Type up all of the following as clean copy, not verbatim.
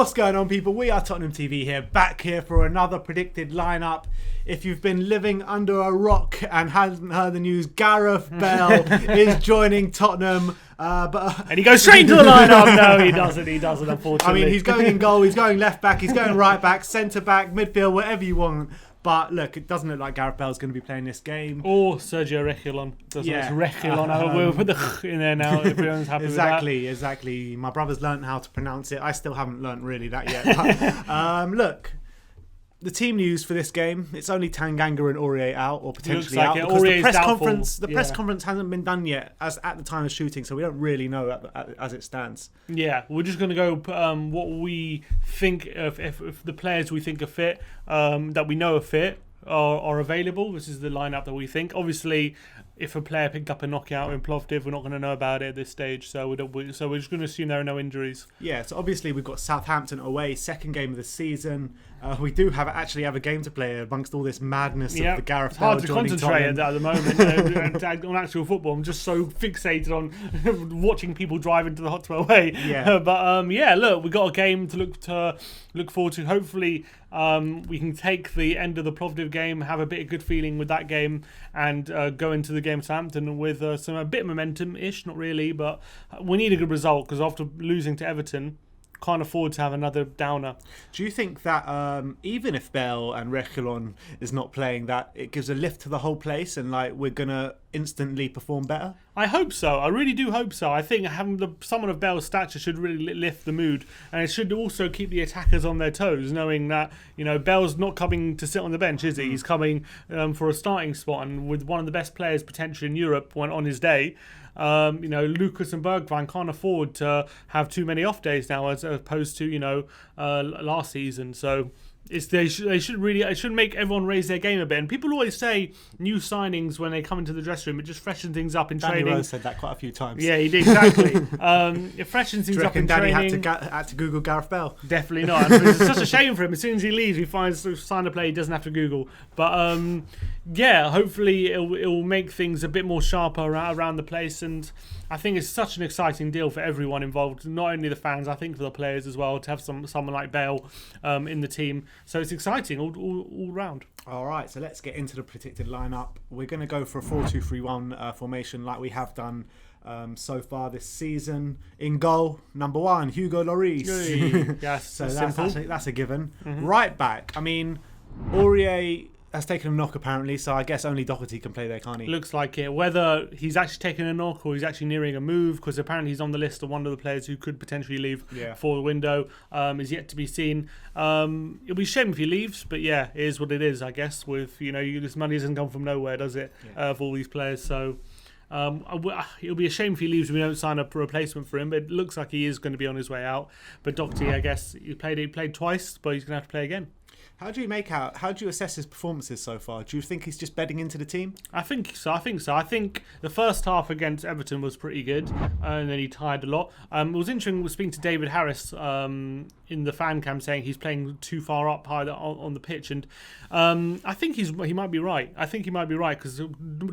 What's going on, people? We are Tottenham TV here, back here for another predicted lineup. If you've been living under a rock and hasn't heard the news, Gareth Bale is joining Tottenham. And he goes straight into the lineup. No, he doesn't, unfortunately. I mean, he's going in goal, he's going left back, he's going right back, centre back, midfield, whatever you want. But look, it doesn't look like Gareth Bale's going to be playing this game. Or Sergio Reguilon. It's Reguilon. We'll put the in there now. Everyone's happy with that. Exactly. My brother's learnt how to pronounce it. I still haven't learnt really that yet. But, look, the team news for this game, it's only Tanganga and Aurier out, or potentially out. Because the press conference hasn't been done yet as at the time of shooting, so we don't really know as it stands. Yeah, we're just going to go what we think if the players we think are fit, that we know are fit, are available. This is the lineup that we think. Obviously, if a player picked up a knockout in Plovdiv, we're not going to know about it at this stage. So we're just going to assume there are no injuries. Yeah, so obviously we've got Southampton away, second game of the season. We do actually have a game to play amongst all this madness of the Gareth Bale joining Tottenham. It's hard to concentrate at the moment on actual football. I'm just so fixated on watching people drive into the Hotspur away. Yeah. But look, we got a game to look forward to. Hopefully, we can take the end of the Plovdiv game, have a bit of good feeling with that game, and go into the game of Southampton with a bit of momentum-ish, not really, but we need a good result because after losing to Everton, can't afford to have another downer. Do you think that even if Bale and Reguilon is not playing, that it gives a lift to the whole place and like we're gonna instantly perform better? I hope so. I really do hope so. I think having someone of Bale's stature should really lift the mood, and it should also keep the attackers on their toes, knowing that Bale's not coming to sit on the bench, is he? He's coming for a starting spot, and with one of the best players potentially in Europe on his day. Lucas and Bergwijn can't afford to have too many off days now, as opposed to last season. So it should make everyone raise their game a bit. And people always say new signings when they come into the dressing room, it just freshens things up in training. Danny Rose said that quite a few times. Yeah, he did, exactly. It freshens things up in Danny training. had to Google Gareth Bale? Definitely not. It's such a shame for him. As soon as he leaves, he finds a sign of play he doesn't have to Google. But hopefully it will make things a bit more sharper around the place, and I think it's such an exciting deal for everyone involved, not only the fans, I think for the players as well, to have someone like Bale in the team. So it's exciting all round. All right, so let's get into the predicted lineup. We're going to go for a 4-2-3-1 formation like we have done so far this season. In goal, number 1, Hugo Lloris. Yes, so simple. That's a given. Mm-hmm. Right back, I mean, Aurier has taken a knock apparently, so I guess only Doherty can play there, can't he? Looks like it. Whether he's actually taken a knock or he's actually nearing a move, because apparently he's on the list of one of the players who could potentially leave for the window, is yet to be seen. It'll be a shame if he leaves, but yeah, it is what it is, I guess. With this money doesn't come from nowhere, does it? For all these players, so. It'll be a shame if he leaves and we don't sign up a replacement for him, but it looks like he is going to be on his way out. But Doherty, I guess, he played twice, but he's going to have to play again. How do you assess his performances so far? Do you think he's just bedding into the team? I think so. I think the first half against Everton was pretty good, and then he tired a lot. It was interesting speaking to David Harris in the fan cam, saying he's playing too far up high on the pitch, and I think he might be right. I think he might be right, because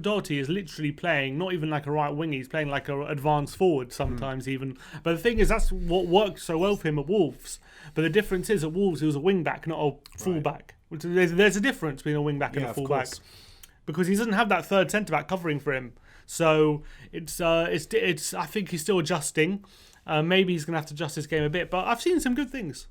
Doherty is literally playing not even like a right winger. He's playing like an advanced forward sometimes even. But the thing is, that's what worked so well for him at Wolves. But the difference is, at Wolves, he was a wing-back, not a full-back. There's a difference between a wing-back and a full-back. Because he doesn't have that third centre-back covering for him. So it's I think he's still adjusting. Maybe he's going to have to adjust his game a bit. But I've seen some good things.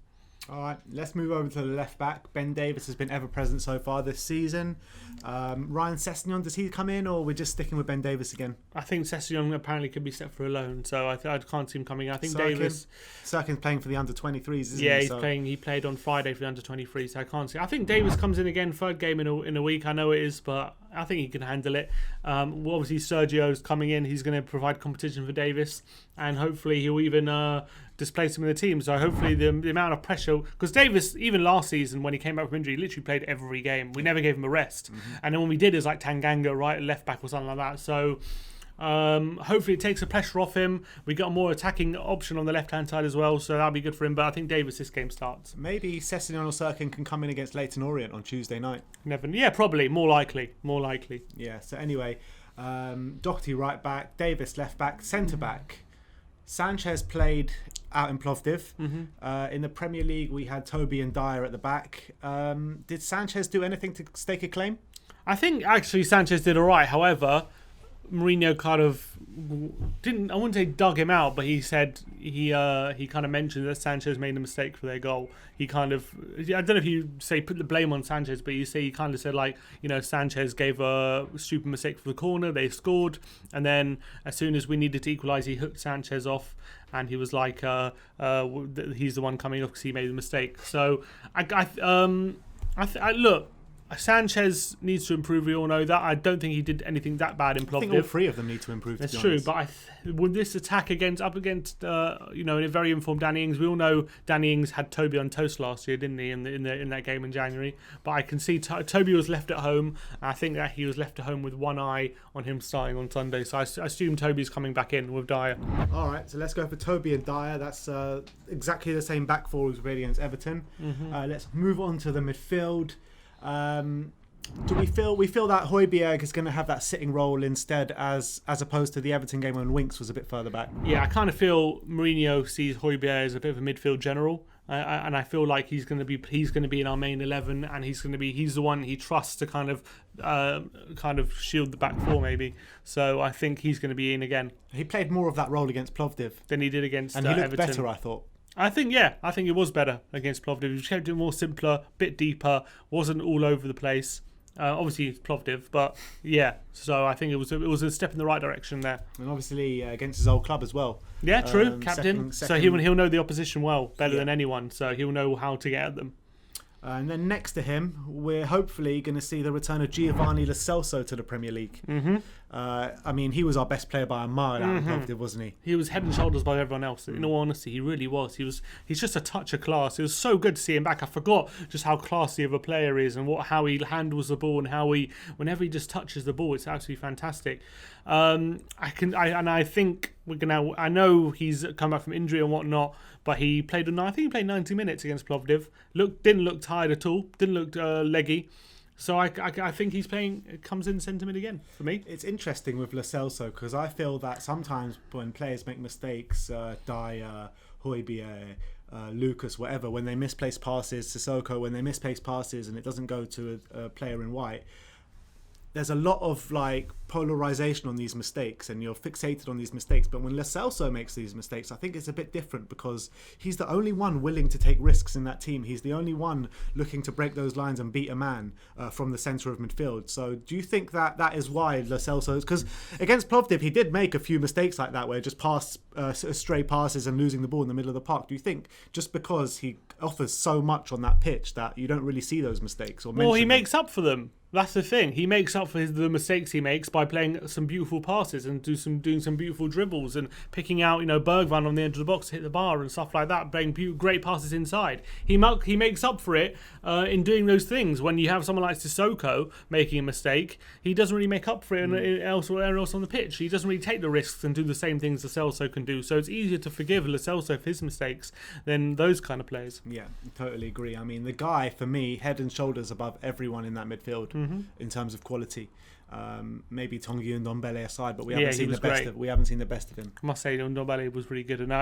All right, let's move over to the left back. Ben Davies has been ever present so far this season. Ryan Sessegnon, does he come in, or we're just sticking with Ben Davies again? I think Sessegnon apparently could be set for a loan, so I can't see him coming in. I think Sirkin's playing for the under-23s, isn't he? Yeah, he's playing. He played on Friday for the under-23s, so I can't see. I think Davies comes in again, third game in a week. I know it is, but I think he can handle it. Obviously, Sergio's coming in. He's going to provide competition for Davies, and hopefully he'll even displace him in the team. So hopefully the amount of pressure, because Davies, even last season when he came back from injury, literally played every game. We never gave him a rest. Mm-hmm. And then when we did, it was like Tanganga, right, left back or something like that. So hopefully it takes the pressure off him. We got a more attacking option on the left-hand side as well, so that'll be good for him. But I think Davies, this game starts. Maybe Sessegnon or Sirkin can come in against Leyton Orient on Tuesday night. Yeah, probably. More likely. Yeah, so anyway, Doherty right back, Davies left back, centre back. Sanchez played out in Plovdiv. In the Premier League, we had Toby and Dyer at the back. Did Sanchez do anything to stake a claim? I think actually Sanchez did all right. However, Mourinho kind of I wouldn't say dug him out, but he said he kind of mentioned that Sanchez made a mistake for their goal. He kind of, I don't know if you say put the blame on Sanchez, but you say he kind of said like, Sanchez gave a stupid mistake for the corner, they scored, and then as soon as we needed to equalise, he hooked Sanchez off, and he was like, he's the one coming off because he made the mistake. So look. Sanchez needs to improve. We all know that. I don't think he did anything that bad in Plovdiv. I think all three of them need to improve. That's true, but with this attack up against a very informed Danny Ings, we all know Danny Ings had Toby on toast last year, didn't he? In that game in January. But I can see Toby was left at home. I think that he was left at home with one eye on him starting on Sunday. So I assume Toby's coming back in with Dyer. All right, so let's go for Toby and Dyer. That's exactly the same back four as we played against Everton. Let's move on to the midfield. Do we feel that Højbjerg is going to have that sitting role instead as opposed to the Everton game when Winks was a bit further back? Yeah, I kind of feel Mourinho sees Højbjerg as a bit of a midfield general, and I feel like he's going to be in our main 11, and he's the one he trusts to kind of shield the back four maybe. So I think he's going to be in again. He played more of that role against Plovdiv than he did against and he looked Everton. better, I thought. I think it was better against Plovdiv. He kept it more simpler, bit deeper, wasn't all over the place. Obviously it's Plovdiv, but yeah. So I think it was a step in the right direction there. And obviously against his old club as well. Yeah, true, captain. So he'll know the opposition well, better than anyone. So he'll know how to get at them. And then next to him, we're hopefully going to see the return of Giovanni Lo Celso to the Premier League. I mean, he was our best player by a mile out of Plovdiv, wasn't he? He was head and shoulders above everyone else. In all honesty, he really was. He's just a touch of class. It was so good to see him back. I forgot just how classy of a player he is and how he handles the ball and whenever he just touches the ball, it's absolutely fantastic. I think I know he's come back from injury and whatnot, but I think he played 90 minutes against Plovdiv. Didn't look tired at all. Didn't look leggy. So I think comes in centre mid again for me. It's interesting with Lo Celso because I feel that sometimes when players make mistakes, Dyer, Højbjerg, Lucas, whatever, when they misplace passes, Sissoko, when they misplace passes and it doesn't go to a player in white, there's a lot of polarization on these mistakes and you're fixated on these mistakes. But when Lo Celso makes these mistakes, I think it's a bit different because he's the only one willing to take risks in that team. He's the only one looking to break those lines and beat a man from the centre of midfield. So do you think that is why Lo Celso, because against Plovdiv he did make a few mistakes like that where just stray passes and losing the ball in the middle of the park. Do you think just because he offers so much on that pitch that you don't really see those mistakes? Well, he makes up for them. That's the thing. He makes up for the mistakes he makes by playing some beautiful passes and doing some beautiful dribbles and picking out, Bergwijn on the edge of the box to hit the bar and stuff like that, playing great passes inside. He makes up for it in doing those things. When you have someone like Sissoko making a mistake, he doesn't really make up for it elsewhere else on the pitch. He doesn't really take the risks and do the same things Lo Celso can do. So it's easier to forgive Lo Celso for his mistakes than those kind of players. Yeah, totally agree. I mean, the guy, for me, head and shoulders above everyone in that midfield. In terms of quality, maybe Tanguy and Ndombele aside, but we haven't seen the best of him. I must say, Ndombele was really good, and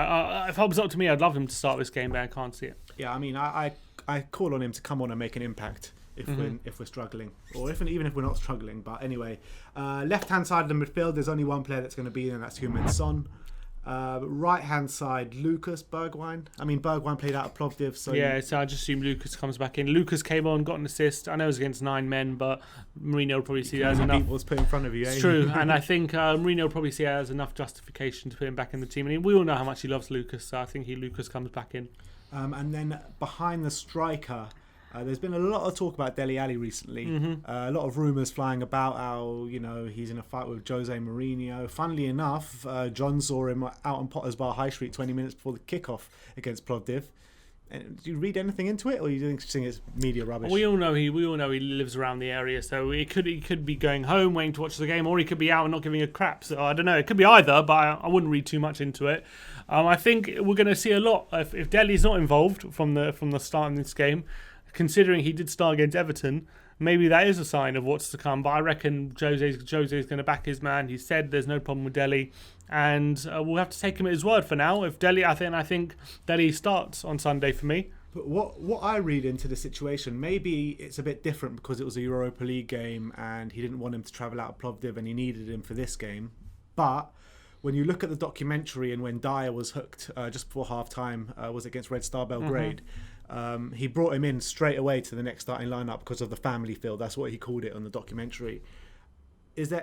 if it was up to me, I'd love him to start this game, but I can't see it. Yeah, I mean, I call on him to come on and make an impact if we're struggling, or even if we're not struggling. But anyway, left hand side of the midfield, there's only one player that's going to be in, and that's Heung-min Son. Right hand side, Lucas, Bergwijn. I mean, Bergwijn played out of Plovdiv, so so I just assume Lucas comes back in. Lucas came on, got an assist. I know it was against 9 men, but Mourinho will probably see that as enough. Was put in front of you. It's true, and I think Mourinho will probably see that as enough justification to put him back in the team. And we all know how much he loves Lucas, so I think Lucas comes back in. And then behind the striker. There's been a lot of talk about Dele Alli recently. A lot of rumours flying about how he's in a fight with Jose Mourinho. Funnily enough, John saw him out on Potter's Bar High Street 20 minutes before the kickoff against Plovdiv. Do you read anything into it, or do you think it's media rubbish? We all know he lives around the area, so he could be going home waiting to watch the game, or he could be out and not giving a crap. So I don't know. It could be either, but I wouldn't read too much into it. I think we're going to see a lot if Dele's not involved from the start of this game. Considering he did start against Everton, maybe that is a sign of what's to come. But I reckon Jose's going to back his man. He said there's no problem with Dele, and we'll have to take him at his word for now. If Dele, I think Dele starts on Sunday for me. But what I read into the situation, maybe it's a bit different because it was a Europa League game and he didn't want him to travel out of Plovdiv and he needed him for this game. But when you look at the documentary and when Dyer was hooked just before half-time, was against Red Star Belgrade, he brought him in straight away to the next starting lineup because of the family feel. That's what he called it on the documentary.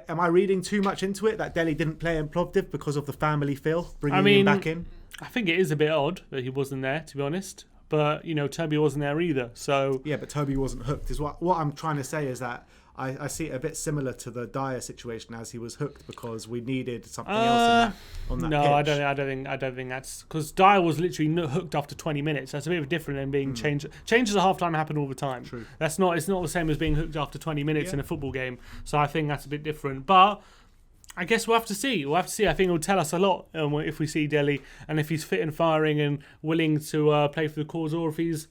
Am I reading too much into it that Dele didn't play in Plovdiv because of the family feel, bringing him back in? I think it is a bit odd that he wasn't there, to be honest. But, Toby wasn't there either. So yeah, but Toby wasn't hooked. Is what I'm trying to say is that I see it a bit similar to the Dyer situation as he was hooked because we needed something else on that no, pitch. I don't think that's because Dyer was literally hooked after 20 minutes. That's a bit different than being changed. Changes at half time happen all the time. True. It's not the same as being hooked after 20 minutes in a football game. So I think that's a bit different. But I guess we'll have to see. I think it'll tell us a lot if we see Dele and if he's fit and firing and willing to play for the cause, or if he's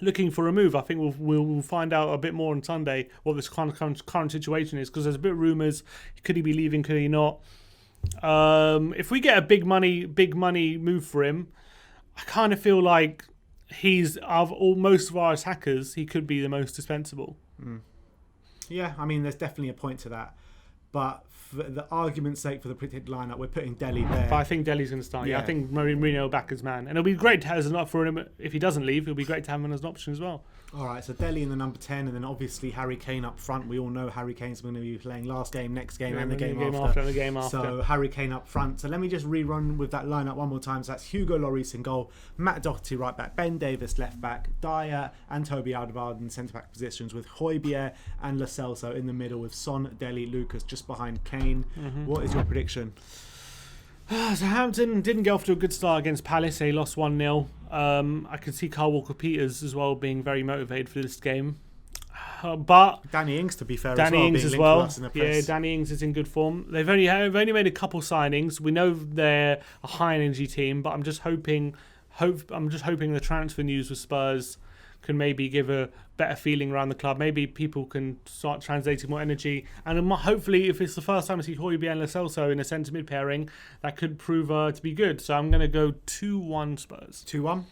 looking for a move. I think we'll find out a bit more on Sunday what this current situation is, because there's a bit of rumours. Could he be leaving? Could he not? If we get a big money move for him, I kind of feel like he's most of our attackers, he could be the most dispensable. Yeah, I mean, there's definitely a point to that, but for the argument's sake, for the predicted lineup, we're putting Dele there. But I think Dele's going to start. Yeah, I think Mourinho will back his man, and it'll be great to have as an for him if he doesn't leave. It'll be great to have him as an option as well. All right, so Dele in the number 10, and then obviously Harry Kane up front. We all know Harry Kane's going to be playing last game, next game, and the game after. And the game after. So Harry Kane up front. So let me just rerun with that lineup one more time. So that's Hugo Lloris in goal, Matt Doherty right back, Ben Davis left back, Dyer and Toby Alderweireld in centre back positions, with Højbjerg and Lo Celso in the middle, with Son, Dele, Lucas just behind Kane. What is your prediction? Southampton didn't get off to a good start against Palace. They lost 1-0. I can see Kyle Walker-Peters as well being very motivated for this game. But Danny Ings, to be fair, Danny Ings as well. Yeah, Danny Ings is in good form. They've only made a couple signings. We know they're a high energy team, but I'm just hoping the transfer news with Spurs can maybe give a better feeling around the club. Maybe people can start translating more energy, and hopefully, if it's the first time I see Højbjerg and Lo Celso in a centre mid pairing, that could prove to be good. So I'm going to go 2-1 Spurs. 2-1.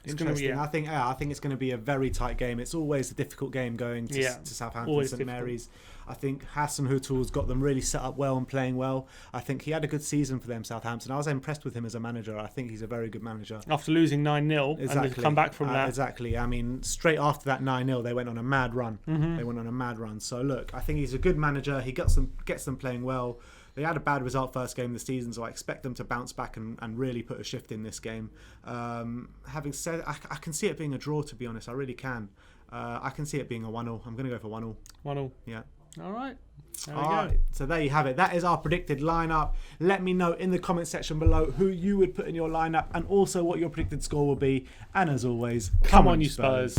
Interesting. I think it's going to be a very tight game. It's always a difficult game going to Southampton, St Mary's. I think Hasenhüttl's got them really set up well and playing well. I think he had a good season for them, Southampton. I was impressed with him as a manager. I think he's a very good manager. After losing 9-0 and they've come back from that. Exactly. I mean, straight after that 9-0, they went on a mad run. They went on a mad run. So look, I think he's a good manager. He gets them playing well. They had a bad result first game of the season, so I expect them to bounce back and really put a shift in this game. Having said, I can see it being a draw, to be honest. I really can. I can see it being a 1-0. I'm going to go for 1-0. 1-0. Yeah. All right. So there you have it. That is our predicted lineup. Let me know in the comment section below who you would put in your lineup and also what your predicted score will be. And as always, come on you Spurs.